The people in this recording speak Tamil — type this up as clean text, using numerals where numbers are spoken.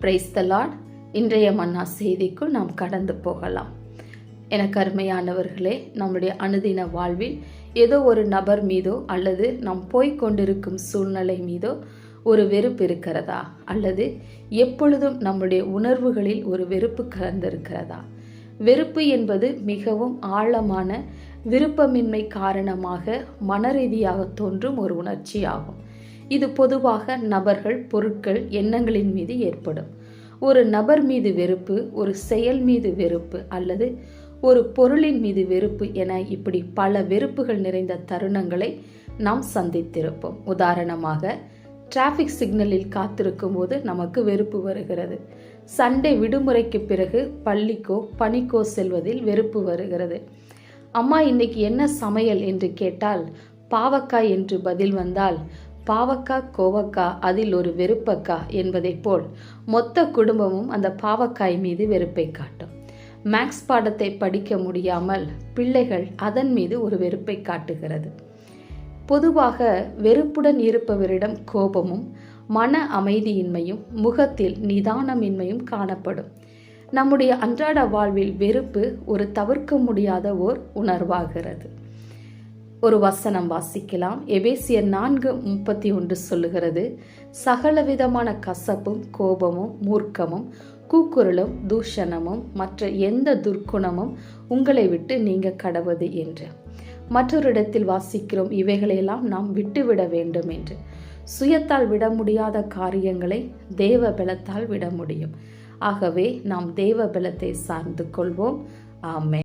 Praise the Lord. இன்றைய மன்னா செய்திக்குள் நாம் கடந்து போகலாம். எனக்கு அருமையானவர்களே, நம்முடைய அனுதின வாழ்வில் ஏதோ ஒரு நபர் மீதோ அல்லது நாம் போய்கொண்டிருக்கும் சூழ்நிலை மீதோ ஒரு வெறுப்பு இருக்கிறதா, அல்லது எப்பொழுதும் நம்முடைய உணர்வுகளில் ஒரு வெறுப்பு கலந்திருக்கிறதா? வெறுப்பு என்பது மிகவும் ஆழமான விருப்பமின்மை காரணமாக மனரீதியாக தோன்றும் ஒரு உணர்ச்சி ஆகும். இது பொதுவாக நபர்கள், பொருட்கள், எண்ணங்களின் மீது ஏற்படும். ஒரு நபர் மீது வெறுப்பு, ஒரு செயல் மீது வெறுப்பு, அல்லது ஒரு பொருளின் மீது வெறுப்பு என இப்படி பல வெறுப்புகள் நிறைந்த தருணங்களை நாம் சந்தித்திருப்போம். உதாரணமாக, டிராஃபிக் சிக்னலில் காத்திருக்கும் போது நமக்கு வெறுப்பு வருகிறது. சண்டே விடுமுறைக்கு பிறகு பள்ளிக்கோ பணிக்கோ செல்வதில் வெறுப்பு வருகிறது. அம்மா இன்னைக்கு என்ன சமையல் என்று கேட்டால் பாவக்காய் என்று பதில் வந்தால் பாவக்கா கோவக்கா அதில் ஒரு வெறுப்பக்கா என்பதை போல் மொத்த குடும்பமும் அந்த பாவக்காய் மீது வெறுப்பை காட்டும். மேக்ஸ் பாடத்தை படிக்க முடியாமல் பிள்ளைகள் அதன் மீது ஒரு வெறுப்பை காட்டுகிறது. பொதுவாக வெறுப்புடன் இருப்பவரிடம் கோபமும் மன அமைதியின்மையும் முகத்தில் நிதானமின்மையும் காணப்படும். நம்முடைய அன்றாட வாழ்வில் வெறுப்பு ஒரு தவிர்க்க முடியாத ஓர் உணர்வாகிறது. ஒரு வசனம் வாசிக்கலாம். எபேசியர் 4:31 சொல்லுகிறது, சகலவிதமான கசப்பும் கோபமும் மூர்க்கமும் கூக்குரலும் தூஷணமும் மற்ற எந்த துர்க்குணமும் உங்களை விட்டு நீங்க கடவது என்று. மற்றொரு இடத்தில் வாசிக்கிறோம், இவைகளையெல்லாம் நாம் விட்டுவிட வேண்டும் என்று. சுயத்தால் விட முடியாத காரியங்களை தேவ பலத்தால் விட முடியும். ஆகவே நாம் தேவ பலத்தை சார்ந்து கொள்வோம். ஆமென்.